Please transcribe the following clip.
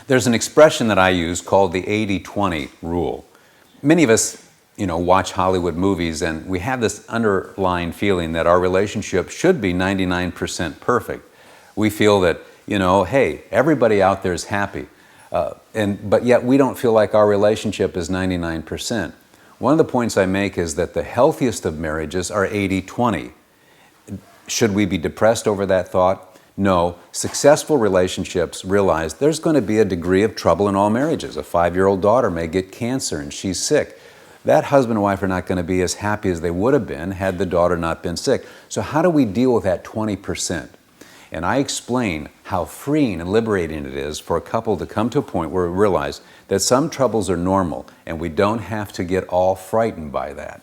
There's an expression that I use called the 80-20 rule. Many of us, watch Hollywood movies and we have this underlying feeling that our relationship should be 99% perfect. We feel that, hey, everybody out there is happy. But yet we don't feel like our relationship is 99%. One of the points I make is that the healthiest of marriages are 80-20. Should we be depressed over that thought? No. Successful relationships realize there's going to be a degree of trouble in all marriages. A 5-year-old daughter may get cancer and she's sick. That husband and wife are not going to be as happy as they would have been had the daughter not been sick. So how do we deal with that 20%? And I explain how freeing and liberating it is for a couple to come to a point where we realize that some troubles are normal and we don't have to get all frightened by that.